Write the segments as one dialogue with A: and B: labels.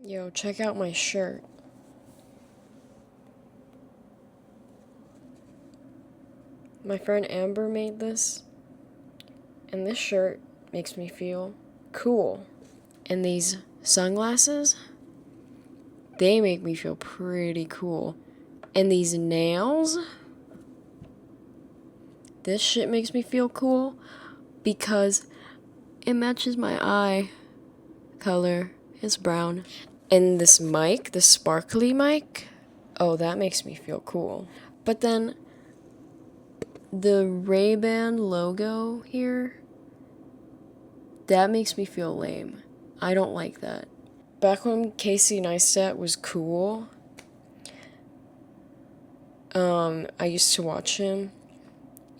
A: Yo, check out my shirt. My friend Amber made this, and this shirt makes me feel cool. And these sunglasses, they make me feel pretty cool. And these nails, this shit makes me feel cool because it matches my eye color. It's brown. And this mic, the sparkly mic, oh, that makes me feel cool. But then the Ray-Ban logo here, that makes me feel lame. I don't like that. Back when Casey Neistat was cool, I used to watch him,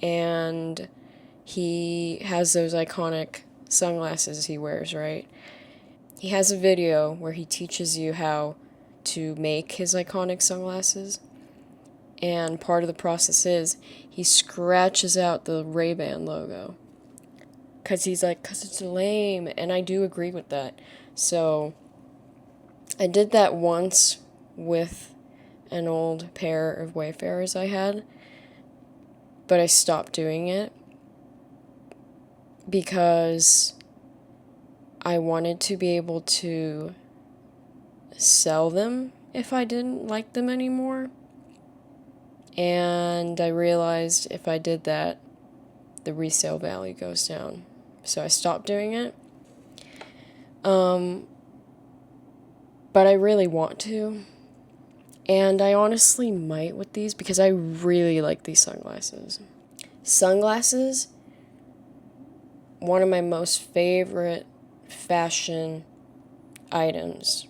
A: and he has those iconic sunglasses he wears, right? He has a video where he teaches you how to make his iconic sunglasses, and part of the process is he scratches out the Ray-Ban logo. Because he's like, because it's lame, and I do agree with that. So I did that once with an old pair of Wayfarers I had, but I stopped doing it because I wanted to be able to sell them if I didn't like them anymore. And I realized if I did that, the resale value goes down. So I stopped doing it. But I really want to. And I honestly might with these because I really like these sunglasses. Sunglasses, one of my most favorite fashion items.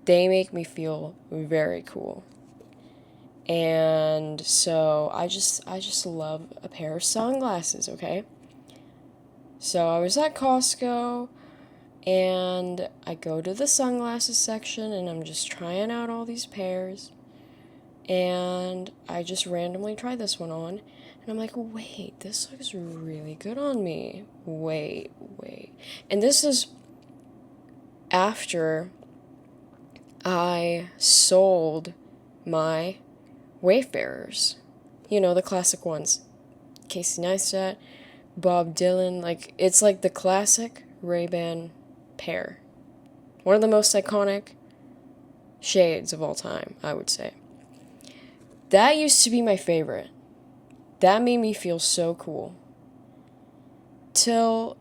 A: They make me feel very cool. And so I just love a pair of sunglasses, okay? So I was at Costco, and I go to the sunglasses section, and I'm just trying out all these pairs. And I just randomly try this one on, and I'm like, wait, this looks really good on me. Wait. And this is after I sold my Wayfarers. You know, the classic ones. Casey Neistat, Bob Dylan. Like, it's like the classic Ray-Ban pair. One of the most iconic shades of all time, I would say. That used to be my favorite. That made me feel so cool. Till,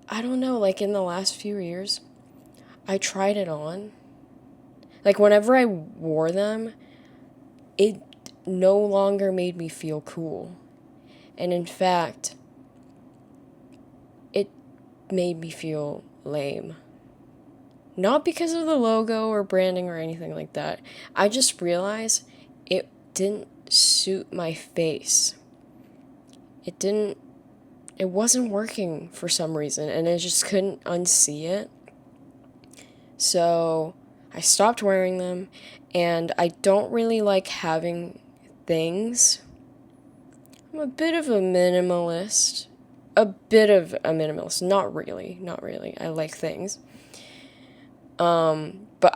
A: I don't know, like in the last few years, I tried it on. Like, whenever I wore them, it no longer made me feel cool. And in fact, it made me feel lame. Not because of the logo or branding or anything like that. I just realized it didn't suit my face. It wasn't working for some reason, and I just couldn't unsee it. So I stopped wearing them, and I don't really like having things. I'm a bit of a minimalist. Not really. I like things. But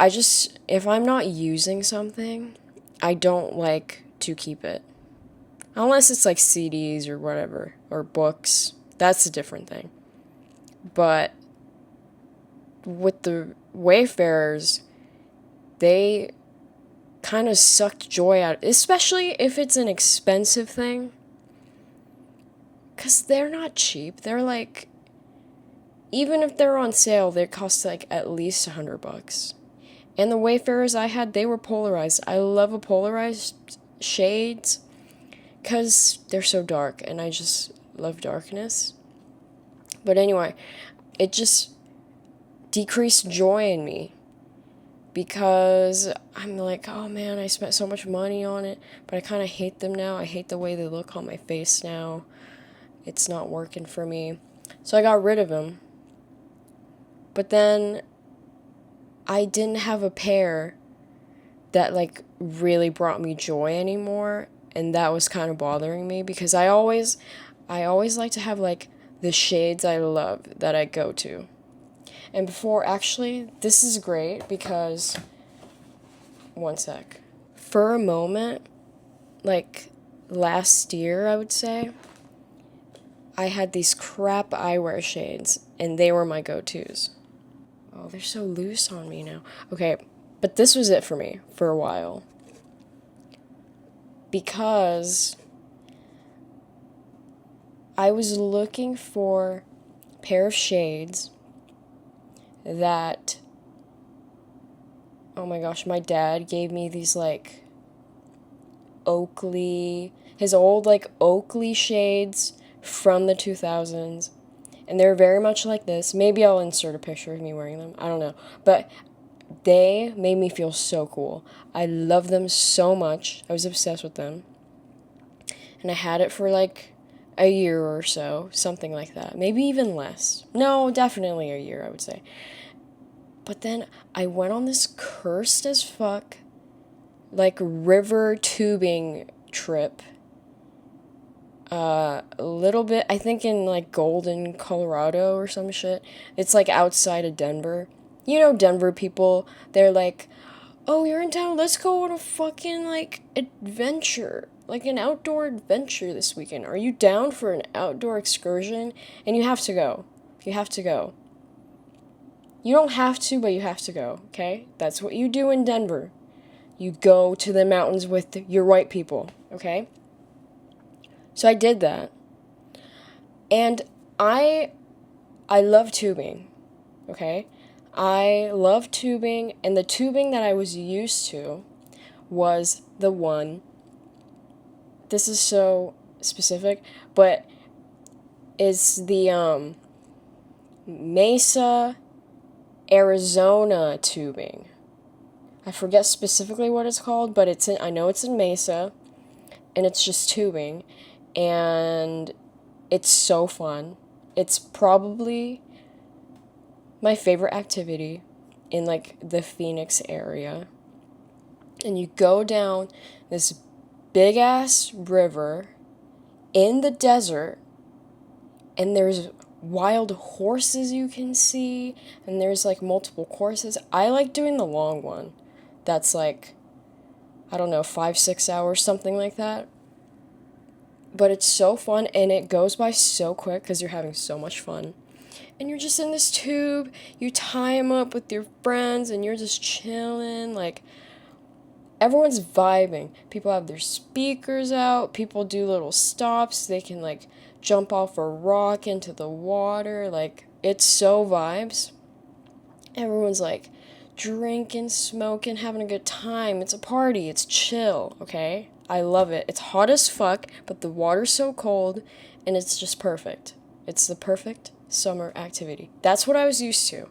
A: if I'm not using something, I don't like to keep it. Unless it's like CDs or whatever, or books. That's a different thing. But with the Wayfarers, they kind of sucked joy out, especially if it's an expensive thing. Because they're not cheap. They're like, even if they're on sale, they cost like at least $100. And the Wayfarers I had, they were polarized. I love a polarized shades because they're so dark, and I just love darkness. But anyway, it just decreased joy in me because I'm like, oh man, I spent so much money on it, but I kind of hate them now. I hate the way they look on my face now. It's not working for me. So I got rid of them. But then I didn't have a pair that like really brought me joy anymore, and that was kind of bothering me because I always like to have like the shades I love that I go to. And before, actually, this is great because, one sec. For a moment, like last year, I would say, I had these crap eyewear shades, and they were my go-tos. Oh, they're so loose on me now. Okay, but this was it for me for a while. Because I was looking for a pair of shades that, oh my gosh, my dad gave me these like Oakley, his old like Oakley shades from the 2000s. And they're very much like this. Maybe I'll insert a picture of me wearing them. I don't know. But they made me feel so cool. I love them so much. I was obsessed with them. And I had it for like a year or so, something like that. Maybe even less. No, definitely a year, I would say. But then I went on this cursed as fuck, like, river tubing trip. A little bit, I think in like Golden, Colorado or some shit. It's like outside of Denver. You know, Denver people, they're like, oh, you're in town, let's go on a fucking like adventure. Like an outdoor adventure this weekend. Are you down for an outdoor excursion? And you have to go. You have to go. You don't have to, but you have to go, okay? That's what you do in Denver. You go to the mountains with your white people, okay? So I did that. And I love tubing, okay? I love tubing, and the tubing that I was used to was the one, this is so specific, but it's the Mesa, Arizona tubing. I forget specifically what it's called, but I know it's in Mesa, and it's just tubing, and it's so fun. It's probably my favorite activity in like the Phoenix area. And you go down this big ass river in the desert, and there's wild horses you can see, and there's like multiple courses. I like doing the long one. That's like, I don't know, 5-6 hours, something like that. But it's so fun, and it goes by so quick because you're having so much fun. And you're just in this tube, you tie them up with your friends, and you're just chilling, like, everyone's vibing. People have their speakers out, people do little stops, they can, like, jump off a rock into the water, like, it's so vibes. Everyone's, like, drinking, smoking, having a good time. It's a party, it's chill, okay? I love it. It's hot as fuck, but the water's so cold, and it's just perfect. It's the perfect summer activity. That's what I was used to.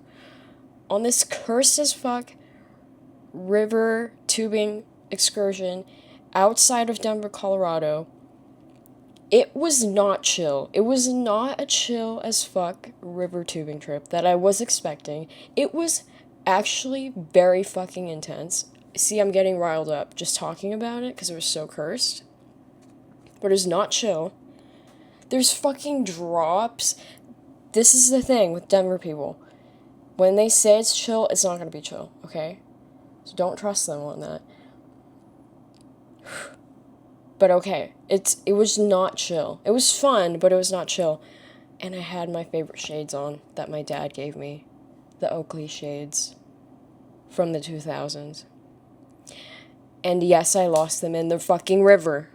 A: On this cursed as fuck river tubing excursion outside of Denver, Colorado, it was not chill. It was not a chill as fuck river tubing trip that I was expecting. It was actually very fucking intense. See, I'm getting riled up just talking about it because it was so cursed. But it's not chill. There's fucking drops. This is the thing with Denver people. When they say it's chill, it's not going to be chill, okay? So don't trust them on that. But okay, it was not chill. It was fun, but it was not chill. And I had my favorite shades on that my dad gave me. The Oakley shades from the 2000s. And yes, I lost them in the fucking river.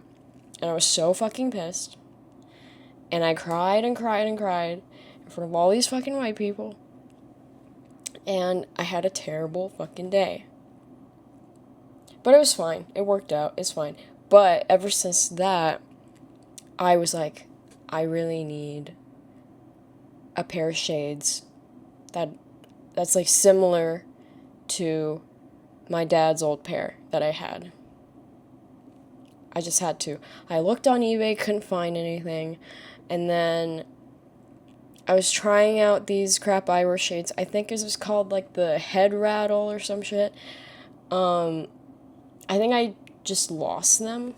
A: And I was so fucking pissed. And I cried and cried and cried in front of all these fucking white people. And I had a terrible fucking day. But it was fine. It worked out. It's fine. But ever since that, I was like, I really need a pair of shades that's like similar to my dad's old pair that I had. I just had to. I looked on eBay, couldn't find anything, and then I was trying out these crap eyewear shades. I think it was called like the Head Rattle or some shit. I think I just lost them.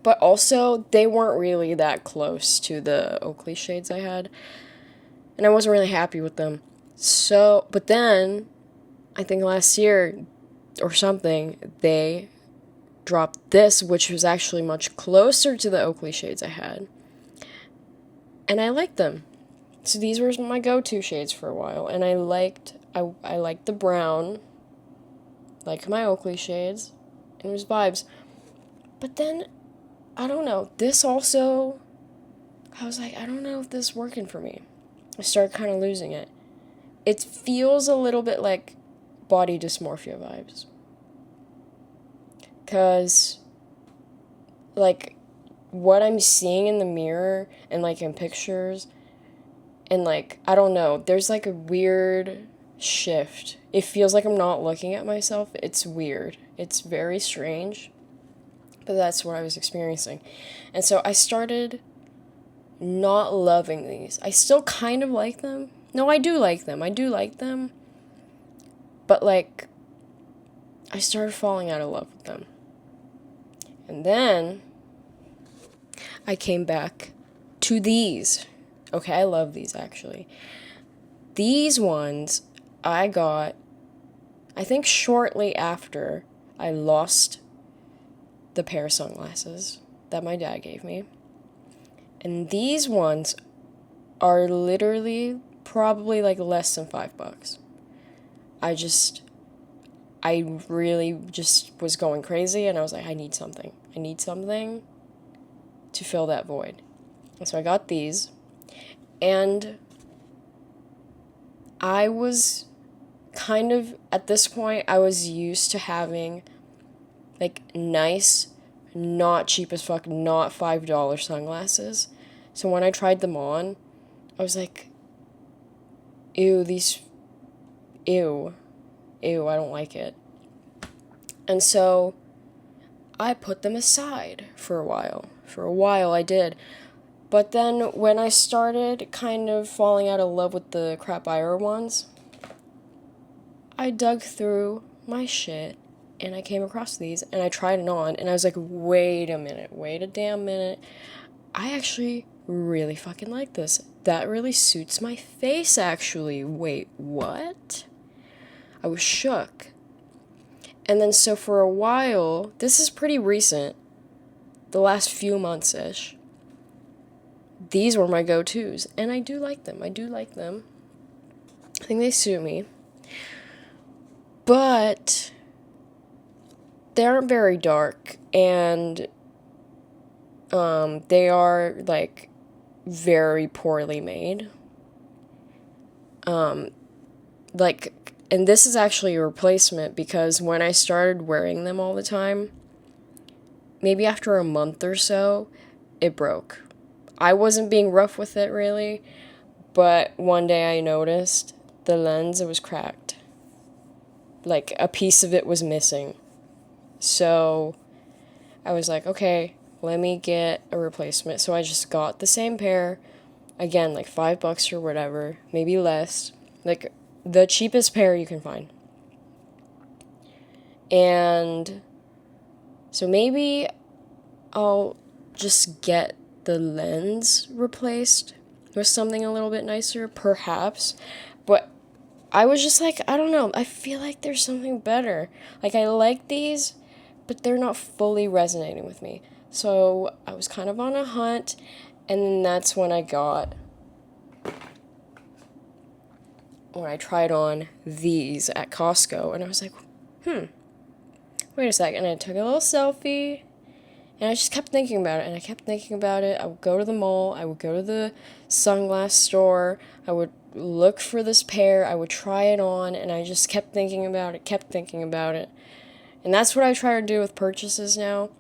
A: But also, they weren't really that close to the Oakley shades I had. And I wasn't really happy with them. So, but then, I think last year or something, they dropped this, which was actually much closer to the Oakley shades I had. And I liked them. So these were my go-to shades for a while. And I liked the brown, like my Oakley shades. And it was vibes. But then, I don't know, this also, I was like, I don't know if this is working for me. I started kind of losing it. It feels a little bit like body dysmorphia vibes. Because, like, what I'm seeing in the mirror and, like, in pictures, and, like, I don't know, there's, like, a weird shift. It feels like I'm not looking at myself. It's weird. It's very strange. But that's what I was experiencing. And so I started not loving these. I still kind of like them. No, I do like them. I do like them. But, like, I started falling out of love with them. And then I came back to these. Okay, I love these actually. These ones I got, I think shortly after I lost the pair of sunglasses that my dad gave me. And these ones are literally probably like less than $5. I really just was going crazy, and I was like, I need something. I need something to fill that void. And so I got these, and I was kind of, at this point, I was used to having, like, nice, not cheap as fuck, not $5 sunglasses. So when I tried them on, I was like, ew, I don't like it. And so I put them aside for a while. For a while I did. But then when I started kind of falling out of love with the crap Ira ones, I dug through my shit and I came across these and I tried it on and I was like, wait a damn minute. I actually really fucking like this. That really suits my face actually. Wait, what? I was shook. And then so for a while, this is pretty recent, the last few months-ish, these were my go-tos. And I do like them. I think they suit me. But they aren't very dark. And they are, like, very poorly made. Like, and this is actually a replacement because when I started wearing them all the time, maybe after a month or so, it broke. I wasn't being rough with it really, but one day I noticed the lens, it was cracked. Like, a piece of it was missing. So I was like, okay, let me get a replacement. So I just got the same pair, again, like $5 or whatever, maybe less. Like, the cheapest pair you can find. And so maybe I'll just get the lens replaced with something a little bit nicer, perhaps. But I was just like, I don't know, I feel like there's something better. Like, I like these, but they're not fully resonating with me. So I was kind of on a hunt, and then that's when I tried on these at Costco, and I was like, wait a second, and I took a little selfie, and I just kept thinking about it, and I kept thinking about it. I would go to the mall, I would go to the sunglass store, I would look for this pair, I would try it on, and I just kept thinking about it. And that's what I try to do with purchases now.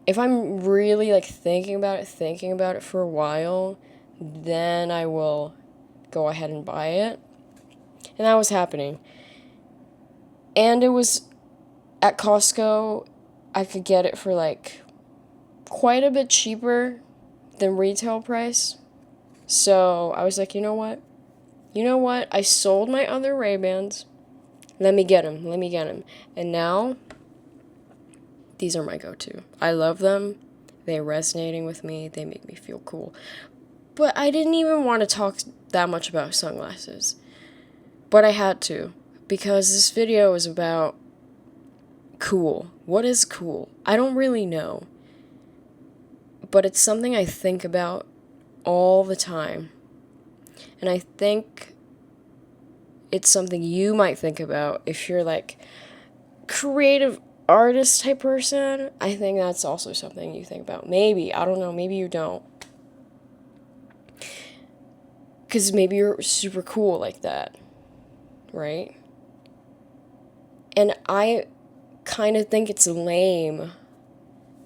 A: If I'm really, like, thinking about it for a while, then I will go ahead and buy it. And that was happening. And it was at Costco, I could get it for like quite a bit cheaper than retail price. So I was like, you know what? I sold my other Ray-Bans. Let me get them. And now, these are my go-to. I love them. They're resonating with me. They make me feel cool. But I didn't even want to talk that much about sunglasses. But I had to, because this video is about cool. What is cool? I don't really know. But it's something I think about all the time. And I think it's something you might think about if you're like creative artist type person. I think that's also something you think about. Maybe, I don't know, maybe you don't. Because maybe you're super cool like that, right? And I kind of think it's lame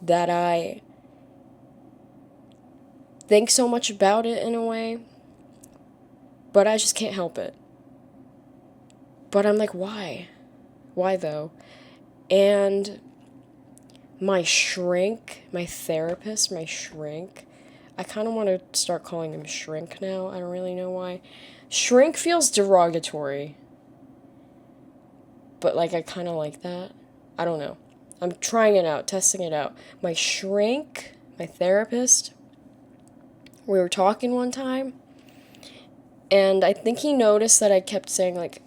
A: that I think so much about it in a way, but I just can't help it. But I'm like, why? Why though? And my therapist, I kind of want to start calling him Shrink now. I don't really know why. Shrink feels derogatory. But, like, I kind of like that. I don't know. I'm trying it out, testing it out. My therapist, we were talking one time. And I think he noticed that I kept saying, like,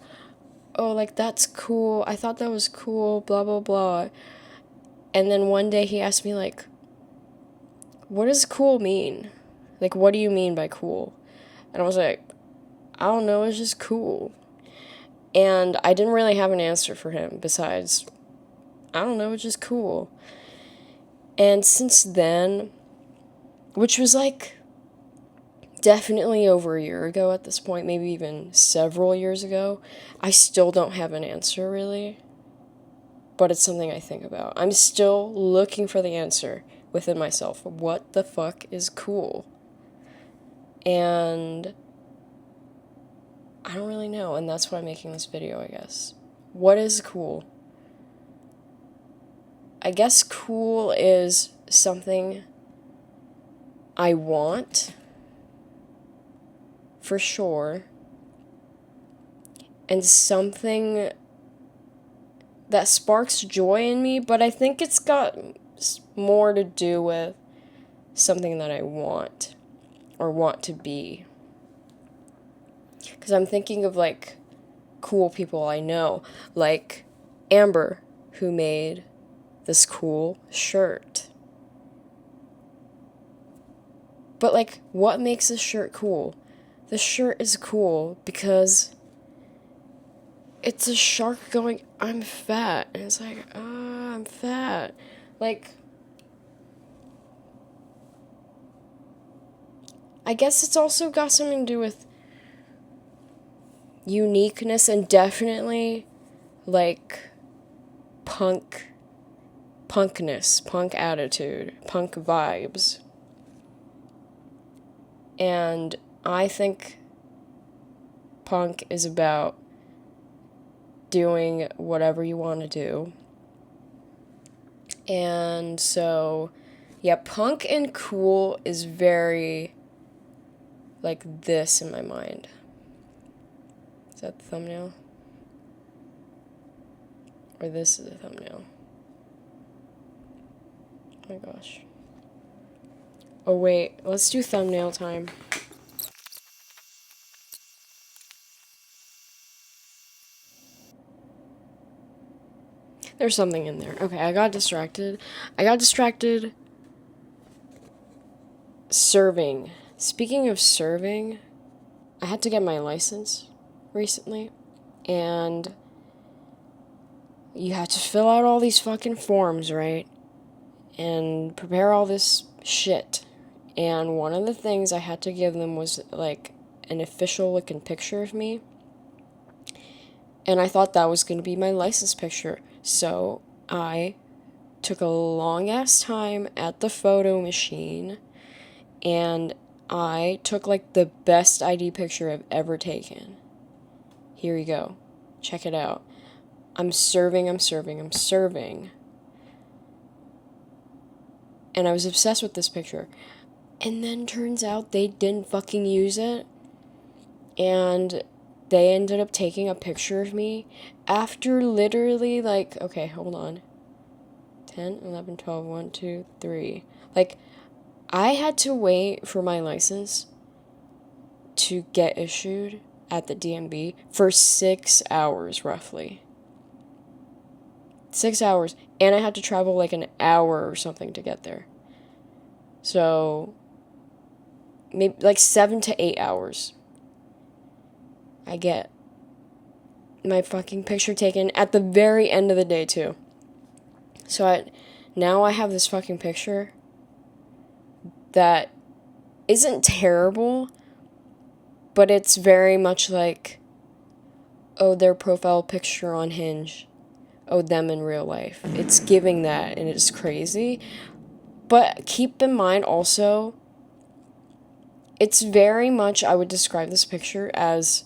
A: oh, like, that's cool. I thought that was cool, blah, blah, blah. And then one day he asked me, like, what does cool mean? Like, what do you mean by cool? And I was like, I don't know, it's just cool. And I didn't really have an answer for him besides, I don't know, it's just cool. And since then, which was like definitely over a year ago at this point, maybe even several years ago, I still don't have an answer really. But it's something I think about. I'm still looking for the answer within myself. What the fuck is cool? And I don't really know, and that's why I'm making this video, I guess. What is cool? I guess cool is something I want, for sure, and something that sparks joy in me, but I think it's got more to do with something that I want, or want to be. Because I'm thinking of, like, cool people I know, like Amber, who made this cool shirt. But, like, what makes this shirt cool? The shirt is cool because it's a shark going, I'm fat. And it's like, I'm fat. Like, I guess it's also got something to do with uniqueness and definitely, like, punkness, punk attitude, punk vibes. And I think punk is about doing whatever you want to do. And so, yeah, punk and cool is very, like, this in my mind. Is that the thumbnail? Or this is the thumbnail? Oh my gosh. Oh wait, let's do thumbnail time. There's something in there. Okay, I got distracted. Serving. Speaking of serving, I had to get my license recently, and you have to fill out all these fucking forms, right? And prepare all this shit. And one of the things I had to give them was, like, an official looking picture of me. And I thought that was going to be my license picture. So I took a long ass time at the photo machine, and I took, like, the best ID picture I've ever taken. Here you go. Check it out. I'm serving. And I was obsessed with this picture. And then turns out they didn't fucking use it. And they ended up taking a picture of me after literally, like, okay, hold on. 10, 11, 12, 1, 2, 3. Like, I had to wait for my license to get issued at the DMV for 6 hours, roughly. 6 hours. And I had to travel like an hour or something to get there. So, maybe like 7 to 8 hours. I get my fucking picture taken at the very end of the day, too. So, now I have this fucking picture that isn't terrible, but it's very much like, oh, their profile picture on Hinge. Oh, them in real life. It's giving that, and it's crazy. But keep in mind also, it's very much, I would describe this picture as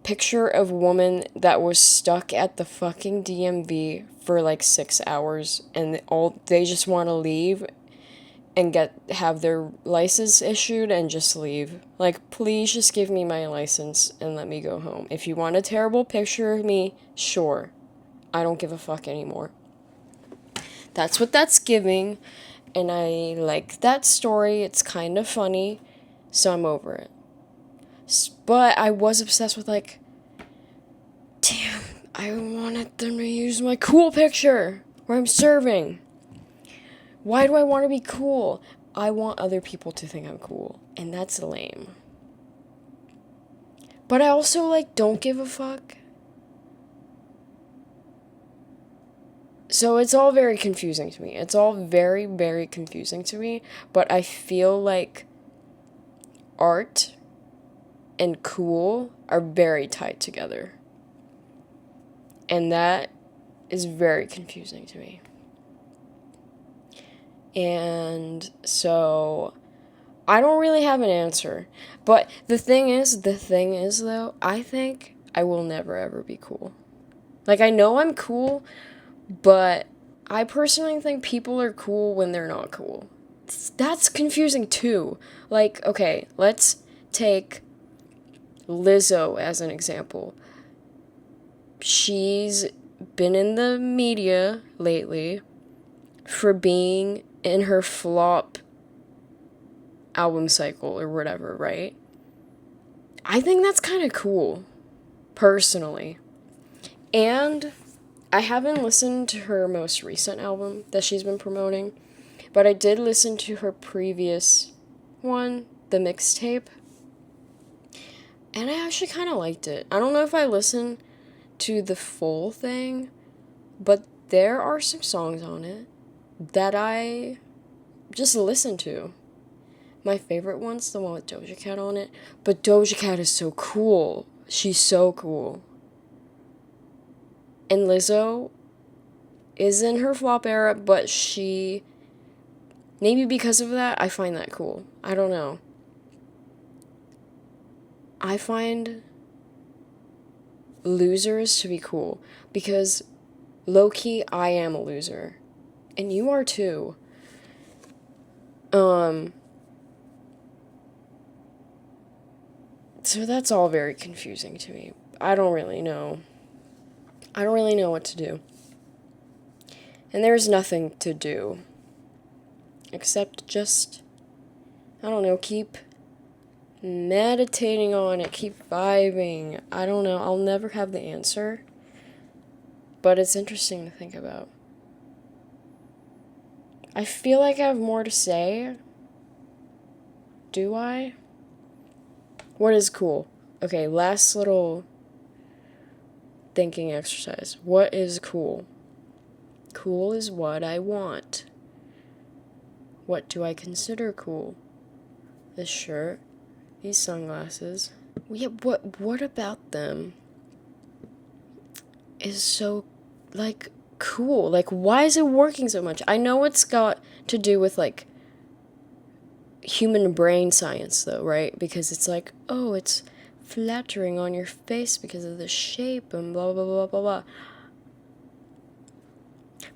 A: picture of woman that was stuck at the fucking DMV for like 6 hours, and they just want to leave and have their license issued and just leave. Like, please just give me my license and let me go home. If you want a terrible picture of me, sure. I don't give a fuck anymore. That's what that's giving, and I like that story. It's kind of funny, so I'm over it. But I was obsessed with, like, damn, I wanted them to use my cool picture where I'm serving. Why do I want to be cool? I want other people to think I'm cool, and that's lame. But I also, like, don't give a fuck. So it's all very confusing to me. It's all very, very confusing to me, but I feel like art and cool are very tied together. And that is very confusing to me. And so I don't really have an answer. But the thing is though, I think I will never ever be cool. Like, I know I'm cool, but I personally think people are cool when they're not cool. That's confusing too. Like, okay, let's take Lizzo as an example. She's been in the media lately for being in her flop album cycle or whatever, right? I think that's kind of cool, personally. And I haven't listened to her most recent album that she's been promoting, but I did listen to her previous one, the mixtape, and I actually kind of liked it. I don't know if I listened to the full thing, but there are some songs on it that I just listen to. My favorite one's the one with Doja Cat on it, but Doja Cat is so cool. She's so cool. And Lizzo is in her flop era, but maybe because of that, I find that cool. I don't know. I find losers to be cool because low-key, I am a loser. And you are too. So that's all very confusing to me. I don't really know what to do. And there's nothing to do. Except just, I don't know, keep meditating on it, keep vibing. I don't know, I'll never have the answer. But it's interesting to think about. I feel like I have more to say. Do I? What is cool? Okay, last little thinking exercise. What is cool? Cool is what I want. What do I consider cool? This shirt, these sunglasses. Yeah, what about them is so, like, cool? Like, why is it working so much? I know it's got to do with, like, human brain science, though, right? Because it's like, oh, it's flattering on your face because of the shape and blah, blah, blah, blah, blah.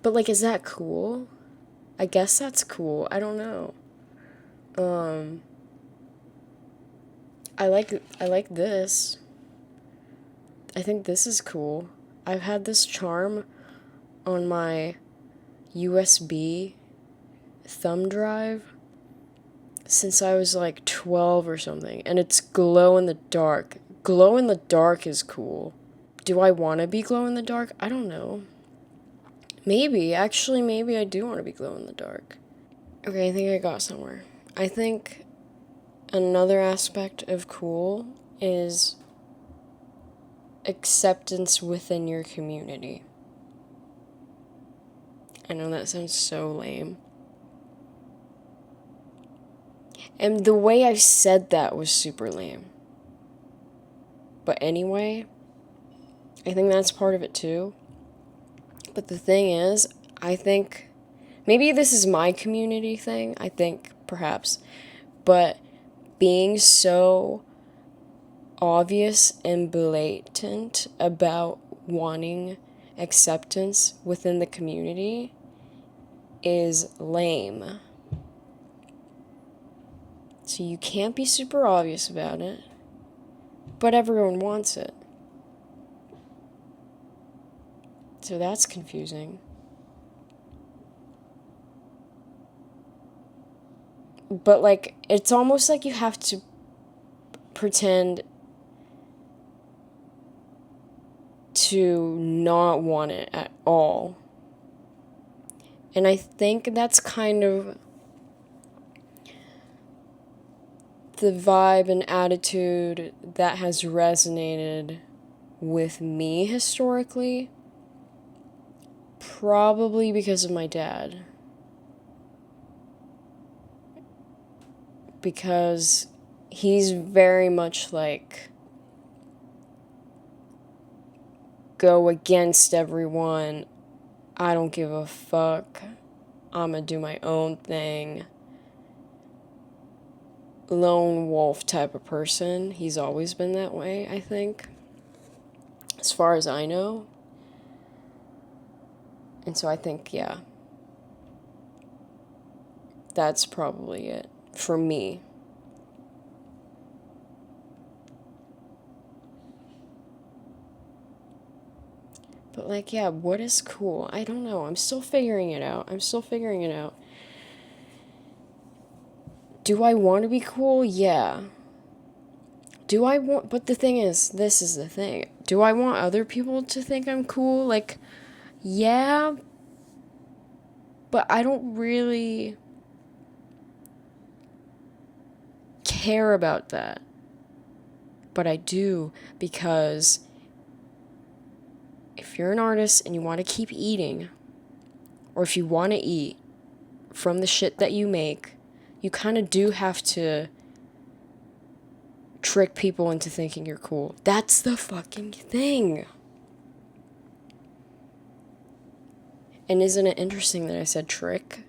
A: But, like, is that cool? I guess that's cool. I don't know. I like this. I think this is cool. I've had this charm on my USB thumb drive since I was like 12 or something, and it's glow in the dark. Glow in the dark is cool. Do I want to be glow in the dark? I don't know. Maybe, actually, maybe I do want to be glow in the dark. Okay, I think I got somewhere. I think another aspect of cool is acceptance within your community. I know that sounds so lame. And the way I said that was super lame. But anyway, I think that's part of it too. But the thing is, I think maybe this is my community thing, I think perhaps, but being so obvious and blatant about wanting acceptance within the community is lame. So you can't be super obvious about it, but everyone wants it. So that's confusing. But like, it's almost like you have to pretend to not want it at all. And I think that's kind of the vibe and attitude that has resonated with me historically. Probably because of my dad. Because he's very much like, go against everyone. I don't give a fuck. I'm gonna do my own thing. Lone wolf type of person. He's always been that way, I think. As far as I know. And so I think, yeah. That's probably it. For me. But like, yeah, what is cool? I don't know. I'm still figuring it out. Do I want to be cool? Yeah. Do I want, but the thing is, this is the thing. Do I want other people to think I'm cool? Like, yeah, but I don't really care about that. But I do, because if you're an artist and you want to keep eating, or if you want to eat from the shit that you make, you kind of do have to trick people into thinking you're cool. That's the fucking thing. And isn't it interesting that I said trick?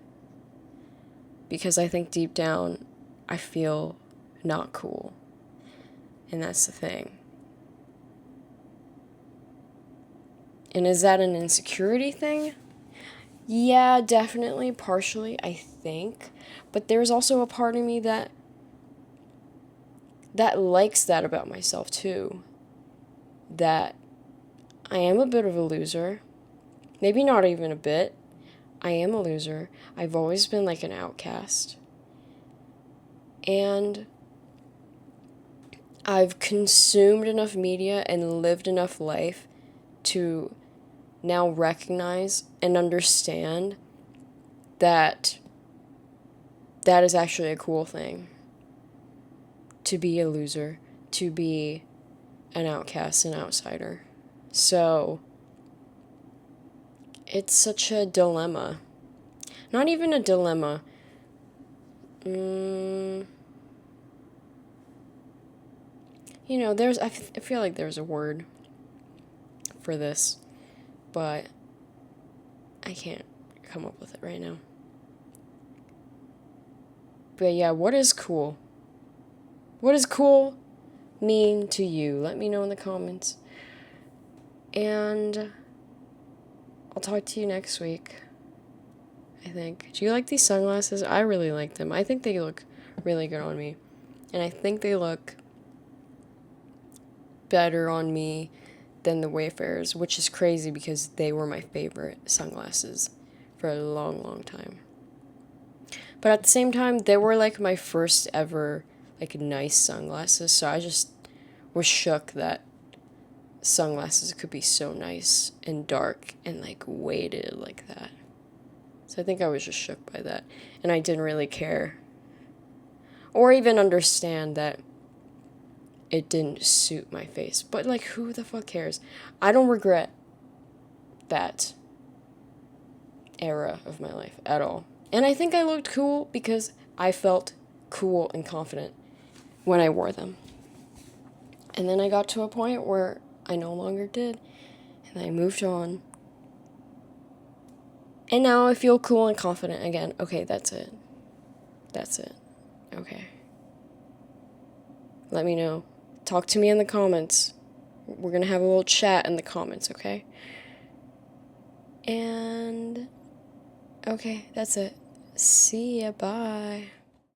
A: Because I think deep down, I feel not cool. And that's the thing. And is that an insecurity thing? Yeah, definitely, partially, I think. But there's also a part of me that likes that about myself too. That I am a bit of a loser. Maybe not even a bit. I am a loser. I've always been like an outcast. And I've consumed enough media and lived enough life to now recognize and understand that that is actually a cool thing. To be a loser, to be an outcast, an outsider. So, it's such a dilemma. Not even a dilemma. You know, I feel like there's a word for this, but I can't come up with it right now. But yeah, what is cool? What does cool mean to you? Let me know in the comments. And I'll talk to you next week, I think. Do you like these sunglasses? I really like them. I think they look really good on me. And I think they look better on me than the Wayfarers, which is crazy because they were my favorite sunglasses for a long, long time. But at the same time, they were like my first ever like nice sunglasses, so I just was shook that sunglasses could be so nice and dark and like weighted like that. So I think I was just shook by that, and I didn't really care or even understand that it didn't suit my face. But like, who the fuck cares? I don't regret that era of my life at all. And I think I looked cool because I felt cool and confident when I wore them. And then I got to a point where I no longer did, and I moved on. And now I feel cool and confident again. Okay, that's it. That's it. Okay. Let me know. Talk to me in the comments. We're gonna have a little chat in the comments, okay? And okay, that's it. See ya, bye.